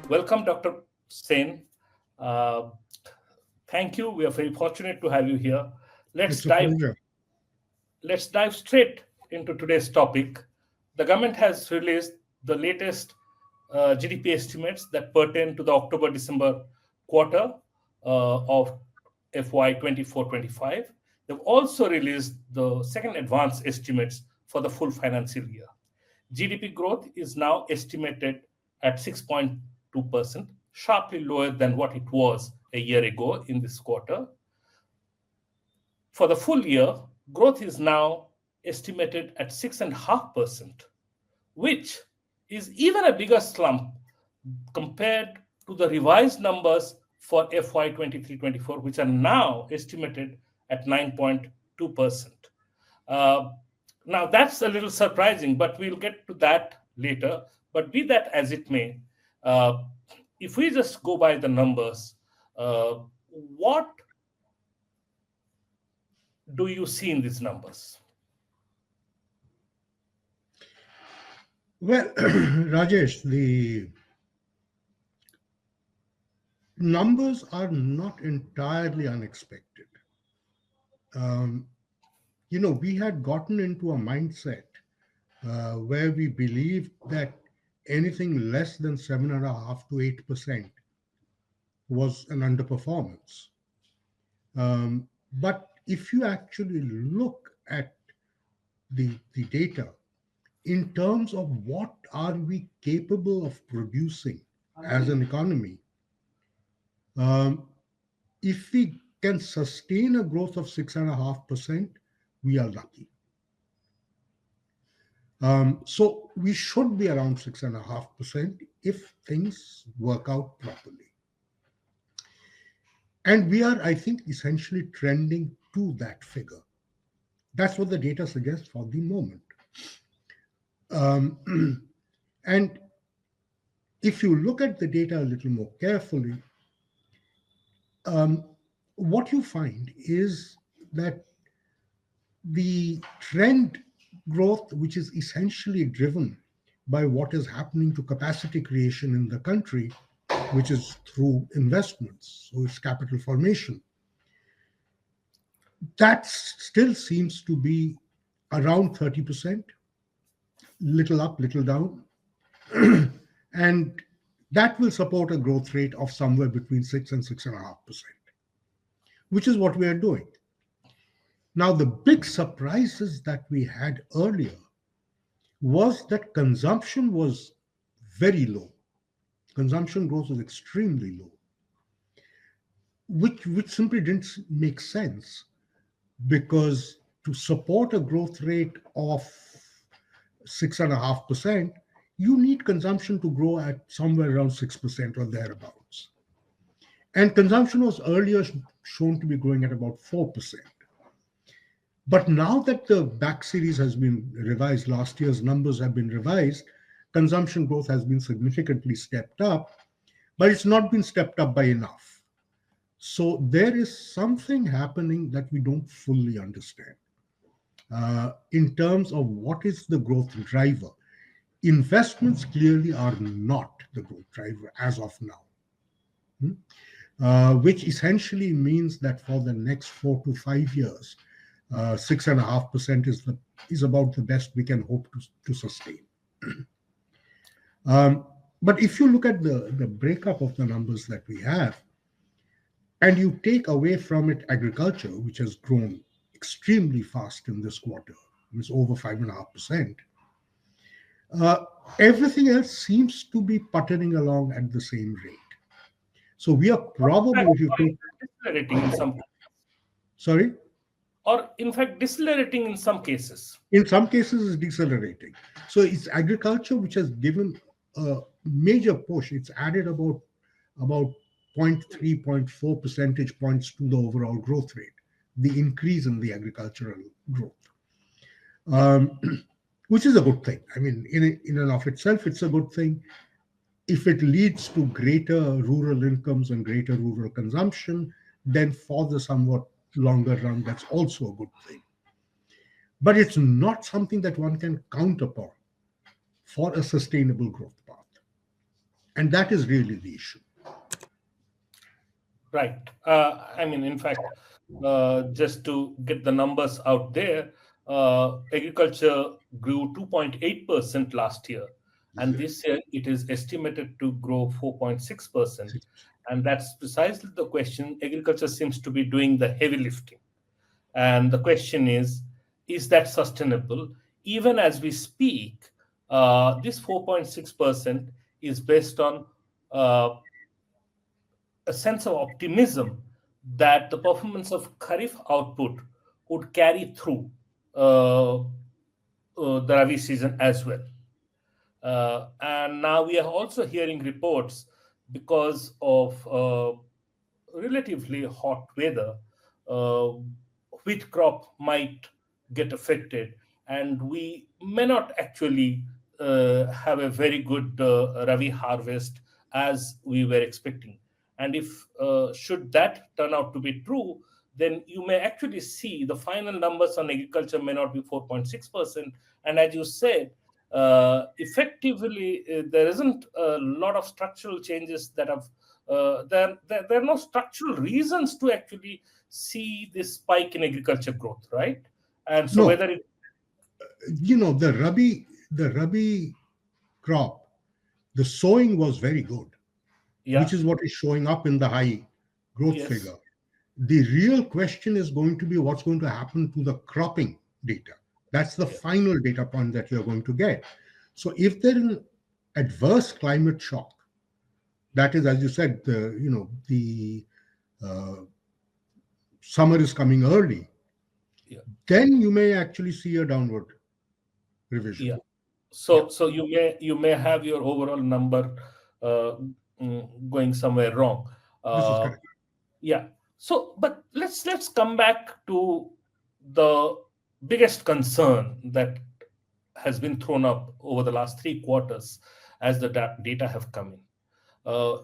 Welcome, Dr. Sen. Uh, Thank you. We are very fortunate to have you here. Let's It's a dive pleasure. let's dive straight into today's topic. The government has released the latest GDP estimates that pertain to the October-December quarter of FY 24-25. They've also released the second advance estimates for the full financial year. GDP growth is now estimated at 6.2%, sharply lower than what it was a year ago in this quarter. For the full year, growth is now estimated at 6.5%, which is even a bigger slump compared to the revised numbers for FY 23-24, which are now estimated at 9.2%. Uh, Now, that's a little surprising, but we'll get to that later. But be that as it may, uh, if we just go by the numbers, what do you see in these numbers? Well, Rajesh, the numbers are not entirely unexpected. Um, we had gotten into a mindset where we believed that anything less than 7.5 to 8% was an underperformance. But if you actually look at the data in terms of what are we capable of producing as an economy, um, if we can sustain a growth of 6.5%, we are lucky. So we should be around 6.5% if things work out properly. And we are, I think, essentially trending to that figure. That's what the data suggests for the moment. Um, and if you look at the data a little more carefully, um, what you find is that the trend growth, which is essentially driven by what is happening to capacity creation in the country, which is through investments, so it's capital formation, that still seems to be around 30%, little up, little down. And that will support a growth rate of somewhere between 6 and 6.5%, which is what we are doing. Now, the big surprises that we had earlier was that consumption was very low. Consumption growth was extremely low, which simply didn't make sense because to support a growth rate of 6.5%, you need consumption to grow at somewhere around 6% or thereabouts. And consumption was earlier shown to be growing at about 4%. But now that the back series has been revised, last year's numbers have been revised, consumption growth has been significantly stepped up, but it's not been stepped up by enough. So there is something happening that we don't fully understand in terms of what is the growth driver. Investments clearly are not the growth driver as of now, which essentially means that for the next 4 to 5 years, 6.5% is about the best we can hope to sustain. But if you look at the breakup of the numbers that we have, and you take away from it agriculture, which has grown extremely fast in this quarter, it's over 5.5%, everything else seems to be puttering along at the same rate. So we are probably, if you take, Decelerating in some, sorry, or in fact, decelerating in some cases. in some cases it's decelerating. So it's agriculture which has given a major push. It's added about zero point 0.3, zero point 0.4 percentage points to the overall growth rate, the increase in the agricultural growth, which is a good thing. I mean, in and of itself, it's a good thing. If it leads to greater rural incomes and greater rural consumption, then for the somewhat longer run, that's also a good thing. But it's not something that one can count upon for a sustainable growth path. And that is really the issue. Right. I mean, in fact, just to get the numbers out there, agriculture grew 2.8% last year, and Yeah. this year it is estimated to grow 4.6%. And that's precisely the question. Agriculture seems to be doing the heavy lifting. And the question is that sustainable? Even as we speak, this 4.6% is based on uh, a sense of optimism that the performance of Kharif output would carry through the Rabi season as well. And now we are also hearing reports because of relatively hot weather, uh, wheat crop might get affected, and we may not actually have a very good Rabi harvest as we were expecting. And if should that turn out to be true, then you may actually see the final numbers on agriculture may not be 4.6%. And as you said, effectively, there isn't a lot of structural changes that have there are no structural reasons to actually see this spike in agriculture growth, right? And so No, whether it, the Rabi crop, the sowing was very good, which yeah, is what is showing up in the high growth yes, figure. The real question is going to be what's going to happen to the cropping data. That's the yeah, final data point that you're going to get. So if there is an adverse climate shock, that is, as you said, the uh, summer is coming early, yeah, then you may actually see a downward revision. yeah. Yeah, So you may have your overall number uh, going somewhere wrong. this is Uh, correct. yeah. So, but let's come back to the biggest concern that has been thrown up over the last 3 quarters as the data have come in.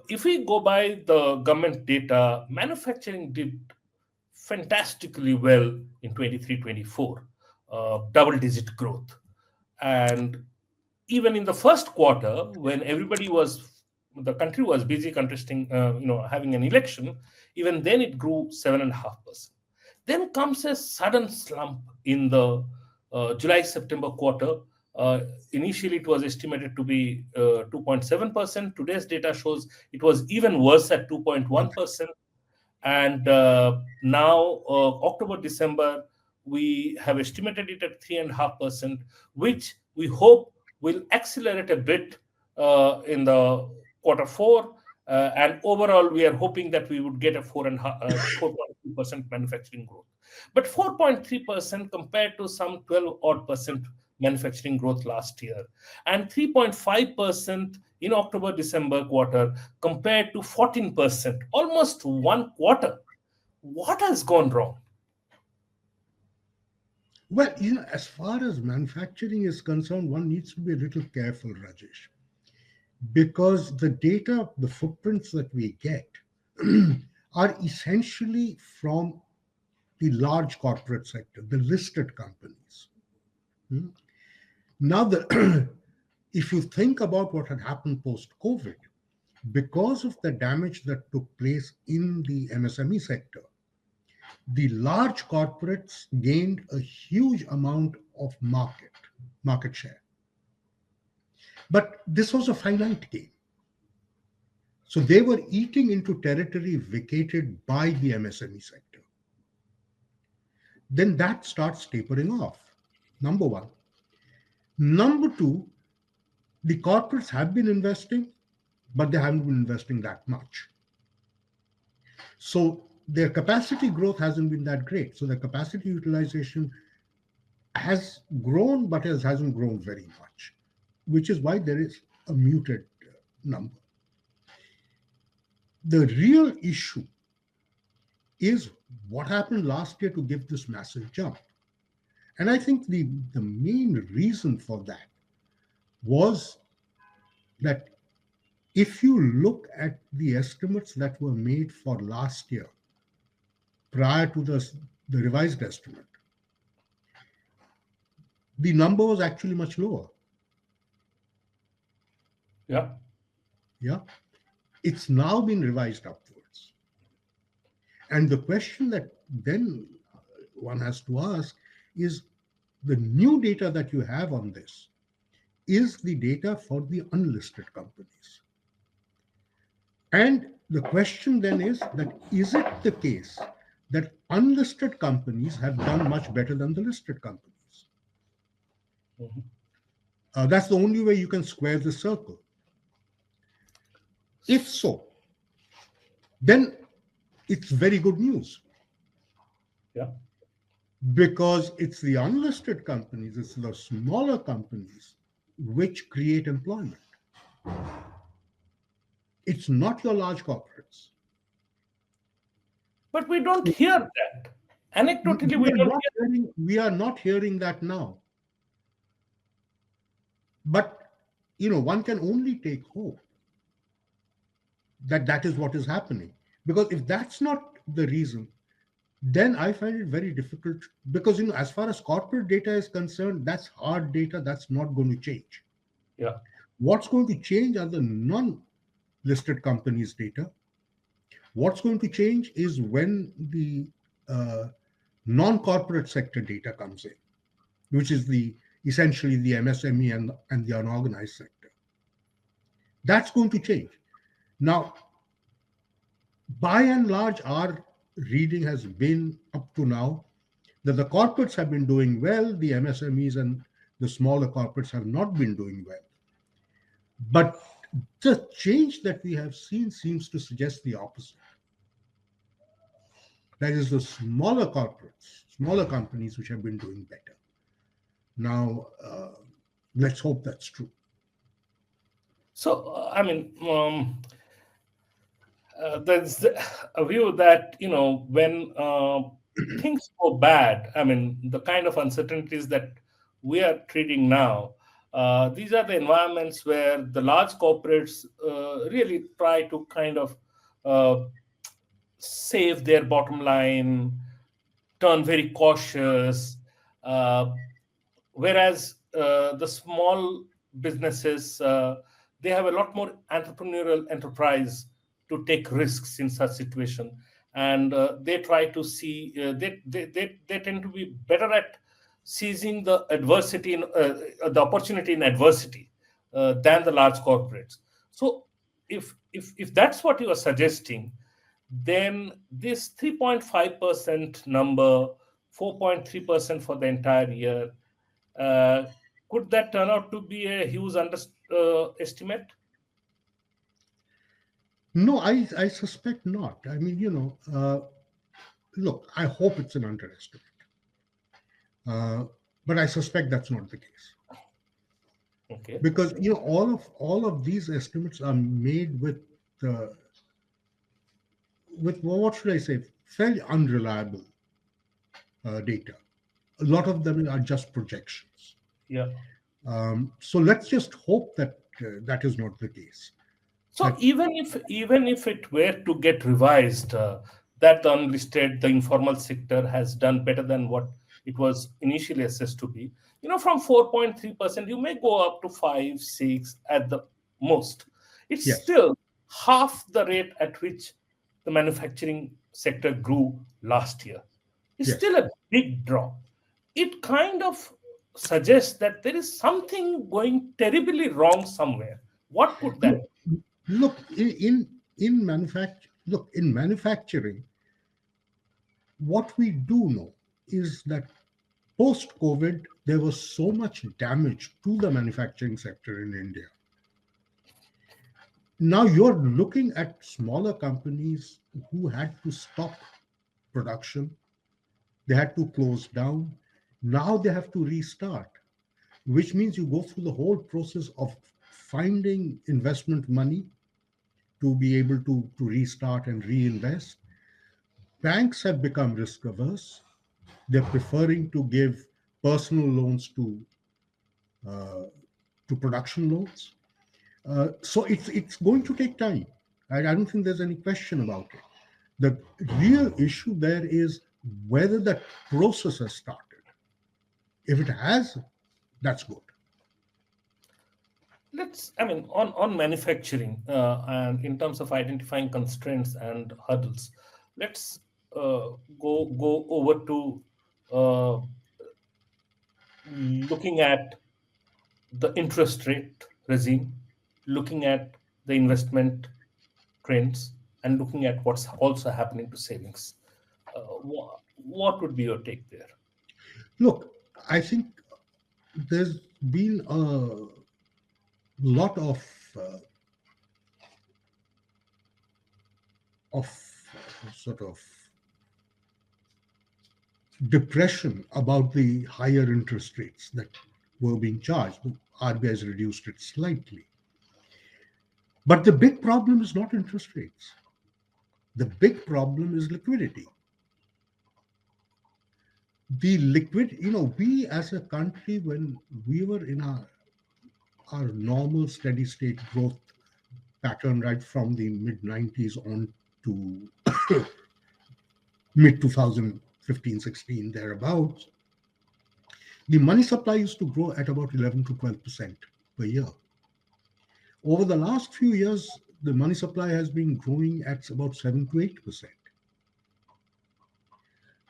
If we go by the government data, manufacturing did fantastically well in 23-24, double digit growth. And even in the first quarter, when the country was busy contesting, having an election, even then it grew 7.5%. Then comes a sudden slump in the July-September quarter. Uh, Initially, it was estimated to be 2.7%. Today's data shows it was even worse at 2.1%. And now, October, December, we have estimated it at 3.5%, which we hope will accelerate a bit in the quarter four. And overall, we are hoping that we would get a 4.3% manufacturing growth. But 4.3% compared to some 12 odd percent manufacturing growth last year, and 3.5% in October December quarter compared to 14%, almost one quarter. What has gone wrong? Well, as far as manufacturing is concerned, one needs to be a little careful, Rajesh, because the data, the footprints that we get are essentially from the large corporate sector, the listed companies. Hmm? Now, if you think about what had happened post COVID, because of the damage that took place in the MSME sector, the large corporates gained a huge amount of market share. But this was a finite game. So they were eating into territory vacated by the MSME sector. Then that starts tapering off. Number one. Number two, the corporates have been investing, but they haven't been investing that much. So their capacity growth hasn't been that great. So the capacity utilization has grown, but hasn't grown very much, which is why there is a muted number. The real issue is what happened last year to give this massive jump. And I think the main reason for that was that if you look at the estimates that were made for last year prior to the revised estimate, the number was actually much lower. Yeah. Yeah, it's now been revised upwards. And the question that then one has to ask is, the new data that you have on this is the data for the unlisted companies. And the question then is it the case that unlisted companies have done much better than the listed companies? Mhm. That's the only way you can square the circle. If so, then it's very good news, Yeah. because it's the unlisted companies, it's the smaller companies which create employment. It's not your large corporates. But we don't hear that. Anecdotally, We we are don't not hear. hearing that now. But one can only take hope that that is what is happening. Because if that's not the reason, then I find it very difficult, because as far as corporate data is concerned, that's hard data, that's not going to change. Yeah. What's going to change are the non-listed companies' data. What's going to change is when the uh, non-corporate sector data comes in, which is the essentially the MSME and the unorganized sector. That's going to change. Now, by and large, our reading has been up to now that the corporates have been doing well, the MSMEs and the smaller corporates have not been doing well. But the change that we have seen seems to suggest the opposite. That is, the smaller corporates, smaller companies, which have been doing better. Now, let's hope that's true. So, there's a view that, when things go bad, the kind of uncertainties that we are treating now, these are the environments where the large corporates really try to kind of uh, save their bottom line, turn very cautious, uh, whereas the small businesses, they have a lot more entrepreneurial enterprise to take risks in such situation, and they try to see they tend to be better at seizing the adversity in the opportunity in adversity than the large corporates. So if that's what you are suggesting, then this 3.5% number, 4.3% for the entire year, uh, could that turn out to be a huge estimate? No, I suspect not. Look, I hope it's an underestimate, uh, but I suspect that's not the case, Okay. because all of these estimates are made uh, with what should I say, fairly unreliable data. A lot of them are just projections. Yeah. So let's just hope that that is not the case. So That even if it were to get revised, that the unlisted, the informal sector has done better than what it was initially assessed to be. From 4.3%, you may go up to 5, 6 at the most. It's yes, still half the rate at which the manufacturing sector grew last year. It's yes. still a big drop. It kind of suggests that there is something going terribly wrong somewhere. What could that Look, look in manufacturing, what we do know is that post COVID, there was so much damage to the manufacturing sector in India. Now you're looking at smaller companies who had to stop production, they had to close down. Now they have to restart, which means you go through the whole process of finding investment money to be able to restart and reinvest. Banks have become risk averse. They're preferring to give personal loans uh, to production loans. So it's going to take time. I don't think there's any question about it. The real issue there is whether that process has started. If it has, that's good. On manufacturing, and in terms of identifying constraints and hurdles, let's go over to uh, looking at the interest rate regime, looking at the investment trends, and looking at what's also happening to savings. What would be your take there? Look, I think there's been a lot uh, of sort of depression about the higher interest rates that were being charged. The RBI has reduced it slightly. But the big problem is not interest rates. The big problem is liquidity. We as a country, when we were in our normal steady state growth pattern right from the mid 90s on to mid 2015, 16, thereabouts, the money supply used to grow at about 11 to 12% per year. Over the last few years, the money supply has been growing at about 7 to 8%.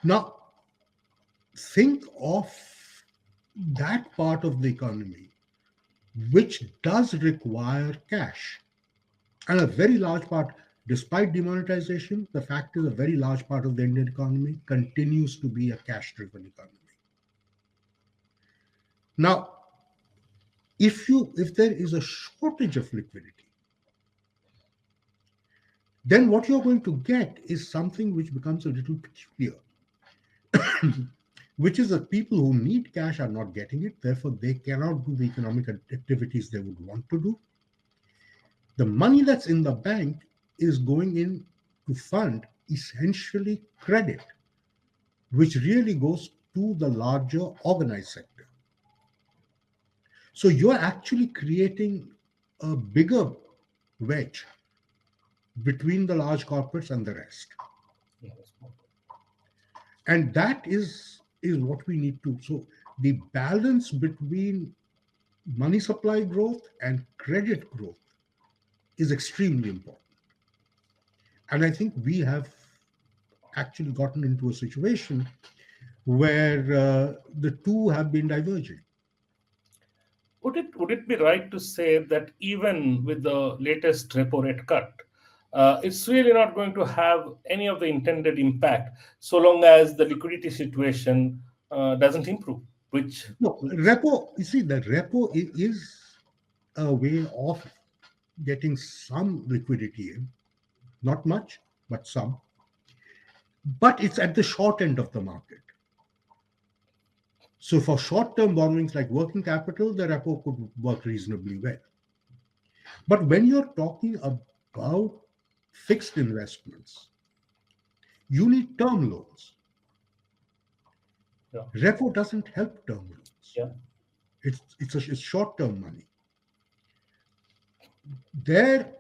Now, think of that part of the economy which does require cash. And a very large part, despite demonetization, the fact is a very large part of the Indian economy continues to be a cash driven economy. Now, if there is a shortage of liquidity, then what you're going to get is something which becomes a little peculiar, which is that people who need cash are not getting it, therefore they cannot do the economic activities they would want to do. The money that's in the bank is going in to fund essentially credit, which really goes to the larger organized sector. So you're actually creating a bigger wedge between the large corporates and the rest. Yes. And that is what we need to. So the balance between money supply growth and credit growth is extremely important. And I think we have actually gotten into a situation where the two have been diverging. Would it be right to say that even with the latest repo rate cut, it's really not going to have any of the intended impact so long as the liquidity situation doesn't improve? No, Which repo, you see, the repo is a way of getting some liquidity in, not much, but some. But it's at the short end of the market. So for short-term borrowings like working capital, the repo could work reasonably well. But when you're talking about fixed investments, you need term loans. yeah, Repo doesn't help term loans. yeah. It's short-term money. There,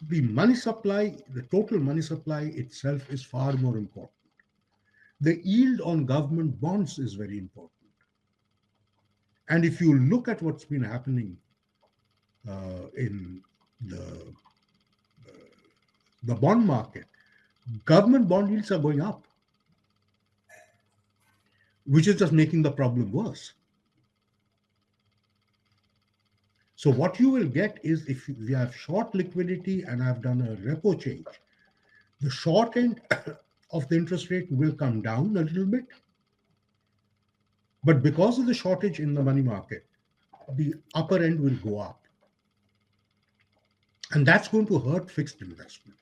the money supply, the total money supply itself is far more important. The yield on government bonds is very important. And if you look at what's been happening in the the bond market, government bond yields are going up, which is just making the problem worse. So what you will get is if we have short liquidity and I've done a repo change, the short end of the interest rate will come down a little bit. But because of the shortage in the money market, the upper end will go up. And that's going to hurt fixed investment.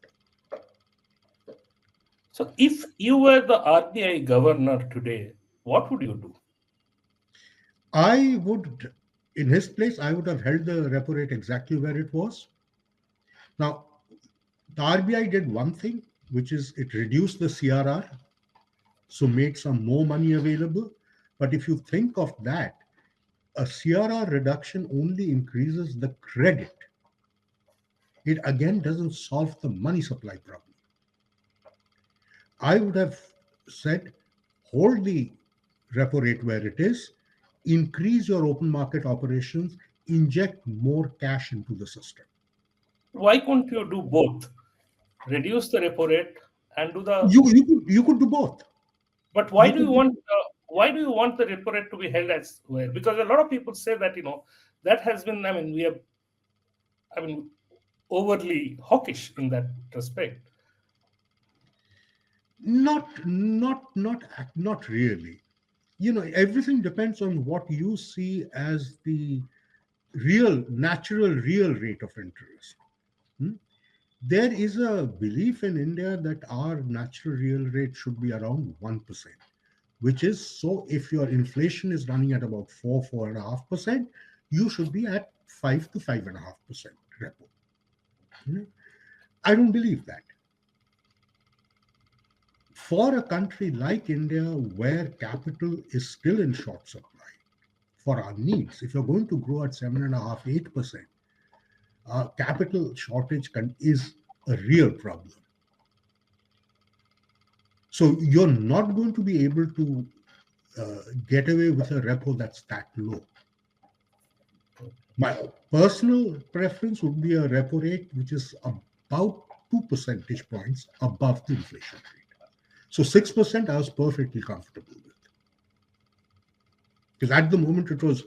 So if you were the RBI governor today, what would you do? I would, in his place, I would have held the repo rate exactly where it was. Now, the RBI did one thing, which is it reduced the CRR, so made some more money available. But if you think of that, a CRR reduction only increases the credit. It again doesn't solve the money supply problem. I would have said hold the repo rate where it is, increase your open market operations, inject more cash into the system. Why can't you do both? Reduce the repo rate and do the. You could do both. But You could do, why do you want the repo rate to be held as where? Because a lot of people say that that has been. I mean, we have. I mean, overly hawkish in that respect. not really. Everything depends on what you see as the natural real rate of interest. Hmm? There is a belief in India that our natural real rate should be around 1%, which is, so if your inflation is running at about 4.5%, you should be at 5 to 5.5% repo. Hmm? I don't believe that. For a country like India, where capital is still in short supply for our needs, if you're going to grow at 7.5, 8%, capital shortage is a real problem. So you're not going to be able to get away with a repo that's that low. My personal preference would be a repo rate which is about 2 percentage points above the inflation rate. So 6% I was perfectly comfortable with. Because at the moment it was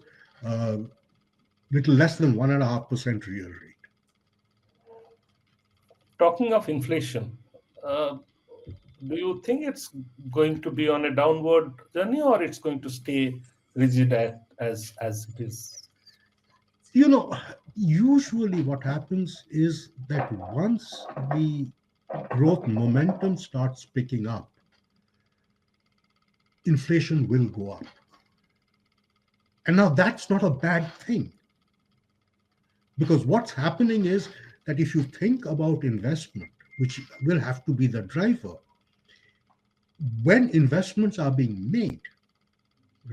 little less than 1.5% real rate. Talking of inflation, uh, do you think it's going to be on a downward journey, or it's going to stay rigid as it is? You know, Usually what happens is that once the growth momentum starts picking up, inflation will go up. And now that's not a bad thing, because what's happening is that if you think about investment, which will have to be the driver, when investments are being made,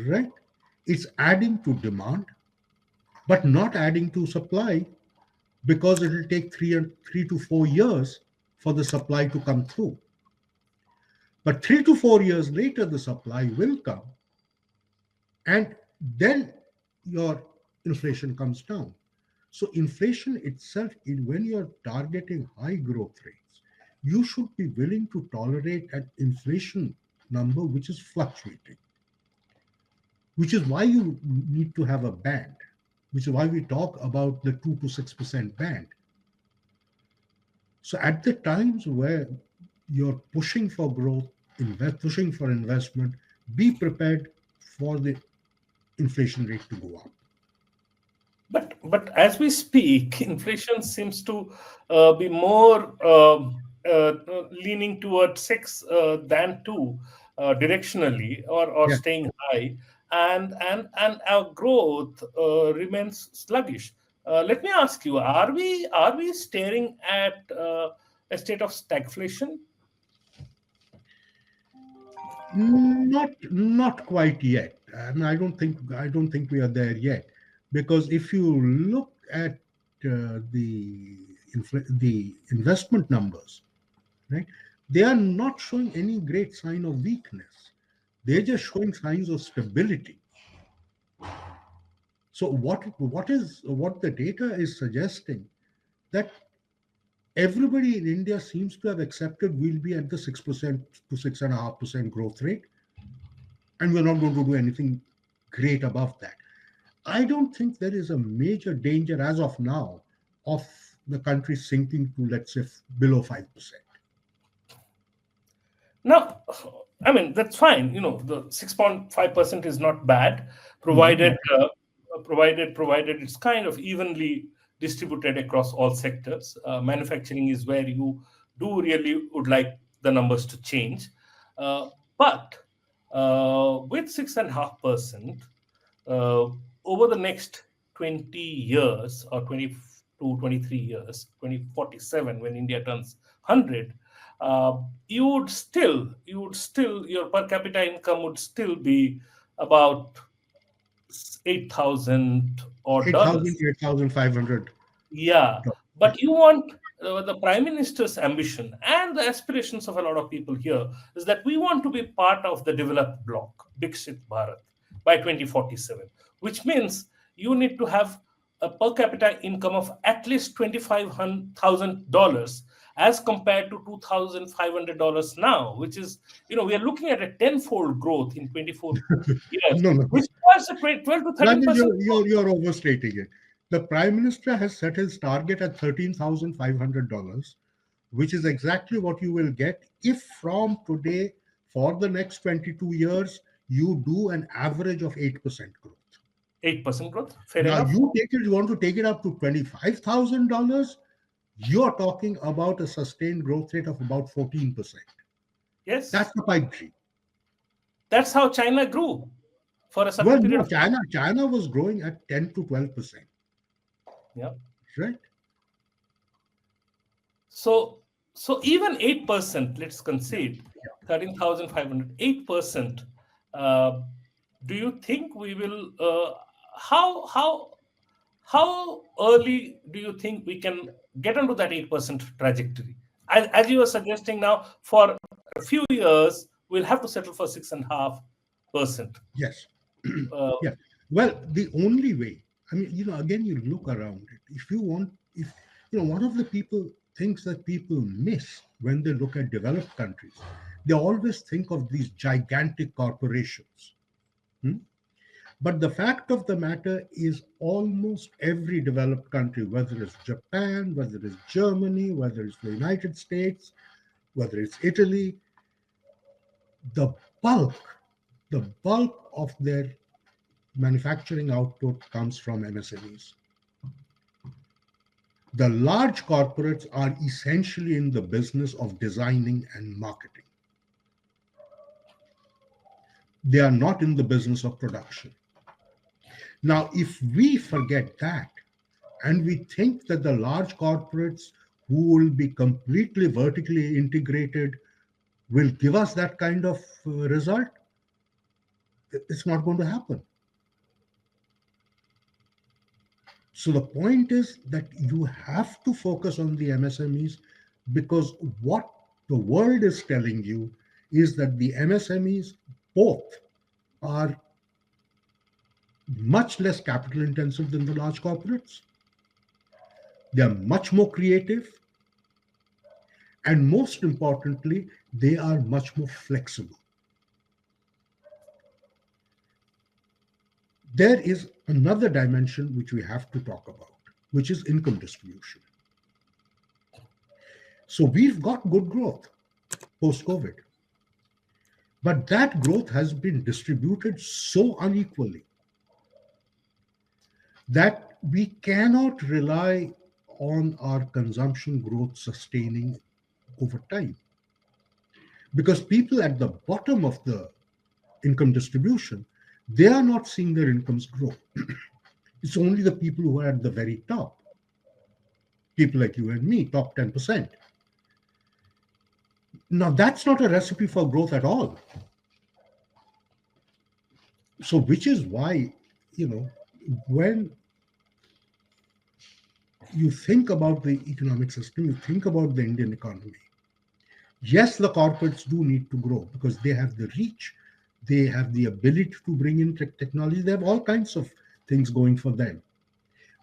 right, it's adding to demand, but not adding to supply, because it will take 3 to 4 years for the supply to come through. But 3 to 4 years later, the supply will come, and then your inflation comes down. So, inflation itself, when you're targeting high growth rates, you should be willing to tolerate an inflation number which is fluctuating, which is why you need to have a band, which is why we talk about the 2 to 6% band. So at the times where you're pushing for growth, pushing for investment, be prepared for the inflation rate to go up. But as we speak, inflation seems to be more leaning towards 6 than 2 directionally, or Yeah. staying high, and our growth remains sluggish. Let me ask you: Are we staring at a state of stagflation? Not quite yet, and I don't think we are there yet, because if you look at the investment numbers, right, they are not showing any great sign of weakness. They're just showing signs of stability. So what the data is suggesting, that everybody in India seems to have accepted we'll be at the 6% to 6.5% growth rate, and we're not going to do anything great above that. I don't think there is a major danger as of now of the country sinking to, let's say, below 5%. Now, I mean, that's fine. The 6.5% is not bad, Mhm. provided it's kind of evenly distributed across all sectors. Manufacturing is where you do really would like the numbers to change. But with 6.5%, uh, over the next 20 years, or 22, 23 years, 2047, when India turns 100, your per capita income would still be about 8,000 or 8,000, dollars. 8,500. Yeah, but you want the prime minister's ambition and the aspirations of a lot of people here is that we want to be part of the developed bloc, Bikshit Bharat, by 2047, which means you need to have a per capita income of at least $25,000 as compared to $2,500 now, which is, we are looking at a tenfold growth in 24 years, No, no. which was a 12 to I mean, 13% you're overstating it. The Prime Minister has set his target at $13,500, which is exactly what you will get if from today for the next 22 years you do an average of 8% growth. 8% growth. Fair Now enough. you want to take it up to $25,000, you're talking about a sustained growth rate of about 14%. Yes. That's the pipe dream. That's how China grew for a certain Well, period no, of time. China was growing at 10 to 12%, Yeah. right? So, even 8%, let's Yeah. concede 13,500, 8%. Uh, do you think we will, how, early do you think we can get onto that 8% trajectory? As you were suggesting now, for a few years, we'll have to settle for 6.5%. Yes. Uh, Yeah. Well, the only way, I mean, again, you look around it. If you want, if, one of the things that people miss when they look at developed countries, they always think of these gigantic corporations. Hmm? But the fact of the matter is, almost every developed country, whether it's Japan, whether it's Germany, whether it's the United States, whether it's Italy, the bulk, the bulk of their manufacturing output comes from MSMEs. The large corporates are essentially in the business of designing and marketing. They are not in the business of production. Now, if we forget that and we think that the large corporates who will be completely vertically integrated will give us that kind of result, it's not going to happen. So the point is that you have to focus on the MSMEs, because what the world is telling you is that the MSMEs both are much less capital intensive than the large corporates. They are much more creative. And most importantly, they are much more flexible. There is another dimension which we have to talk about, which is income distribution. So we've got good growth post-COVID, but that growth has been distributed so unequally that we cannot rely on our consumption growth sustaining over time. Because people at the bottom of the income distribution, they are not seeing their incomes grow. It's only the people who are at the very top, people like you and me, top 10%. Now, that's not a recipe for growth at all. So, which is why, when you think about the economic system, you think about the Indian economy. Yes, the corporates do need to grow because they have the reach, they have the ability to bring in technology, they have all kinds of things going for them.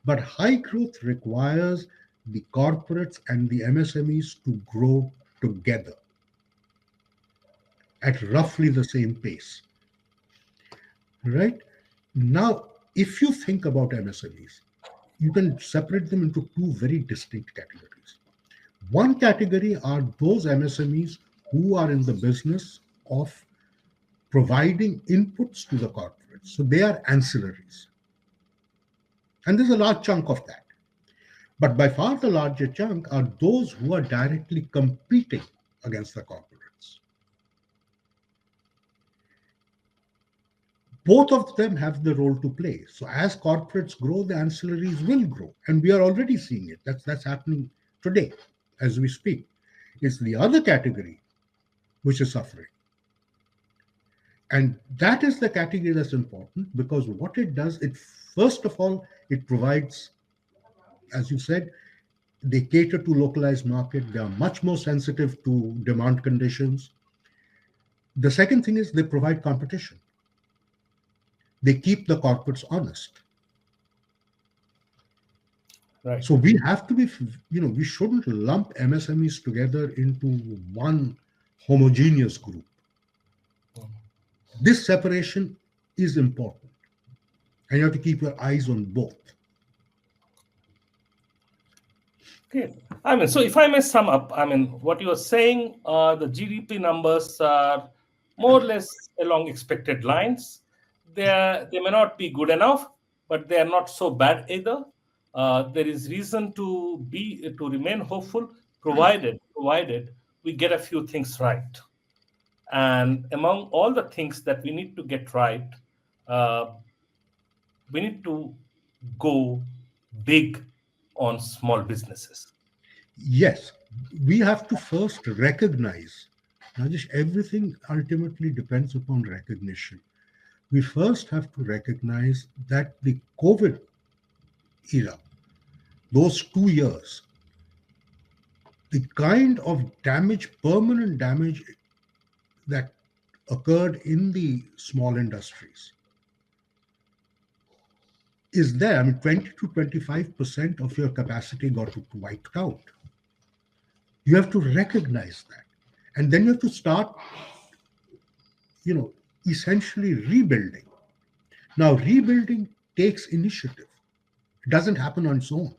But high growth requires the corporates and the MSMEs to grow together at roughly the same pace. Right? Now, if you think about MSMEs, you can separate them into two very distinct categories. One category are those MSMEs who are in the business of providing inputs to the corporates. So they are ancillaries. And there's a large chunk of that. But by far the larger chunk are those who are directly competing against the corporates. Both of them have the role to play. So as corporates grow, the ancillaries will grow. And we are already seeing it. That's happening today as we speak. It's the other category which is suffering. And that is the category that's important, because what it does, it first of all, it provides, as you said, they cater to localized market. They are much more sensitive to demand conditions. The second thing is they provide competition. They keep the corporates honest. Right. So we have to be, we shouldn't lump MSMEs together into one homogeneous group. This separation is important, and you have to keep your eyes on both. Okay. I mean, so if I may sum up, I mean, what you are saying, the GDP numbers are more or less along expected lines. They may not be good enough, but they are not so bad either. There is reason to remain hopeful, provided we get a few things right. And among all the things that we need to get right, uh, we need to go big on small businesses. Yes, we have to first recognize, Rajesh, everything ultimately depends upon recognition. We first have to recognize that the COVID era, those 2 years, the kind of damage, permanent damage that occurred in the small industries is there. I mean, 20 to 25% of your capacity got wiped out. You have to recognize that. And then you have to start, essentially rebuilding. Now, rebuilding takes initiative. It doesn't happen on its own.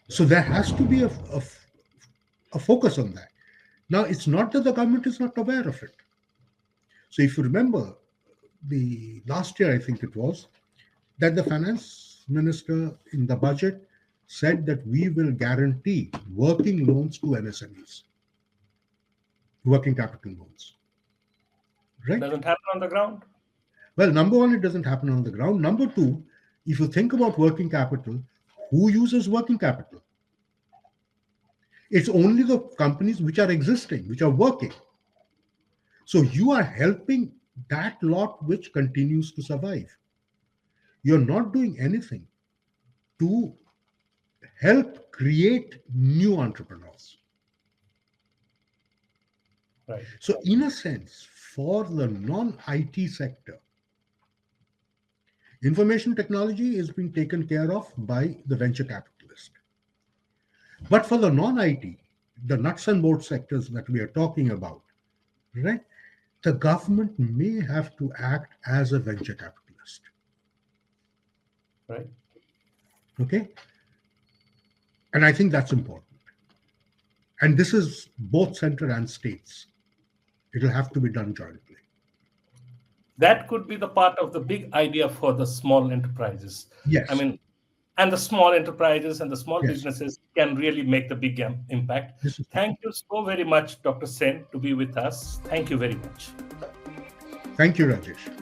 So there has to be a focus on that. Now, it's not that the government is not aware of it. So if you remember, the last year, I think it was, that the finance minister in the budget said that we will guarantee working loans to MSMEs, working capital loans. Right? Doesn't happen on the ground. Well, number one, it doesn't happen on the ground. Number two, if you think about working capital, who uses working capital? It's only the companies which are existing, which are working. So you are helping that lot which continues to survive. You're not doing anything to help create new entrepreneurs. Right. So, in a sense, for the non-IT sector, information technology is being taken care of by the venture capitalist. But for the non-IT, the nuts and bolts sectors that we are talking about, right, the government may have to act as a venture capitalist. Right. Okay? And I think that's important. And this is both center and states. It'll have to be done jointly. That could be the part of the big idea for the small enterprises. I Yes. mean, and the small enterprises and the small Yes. businesses can really make the big impact. This is Thank you so very much, Dr. Sen, to be with us. Thank you very much. Thank you, Rajesh.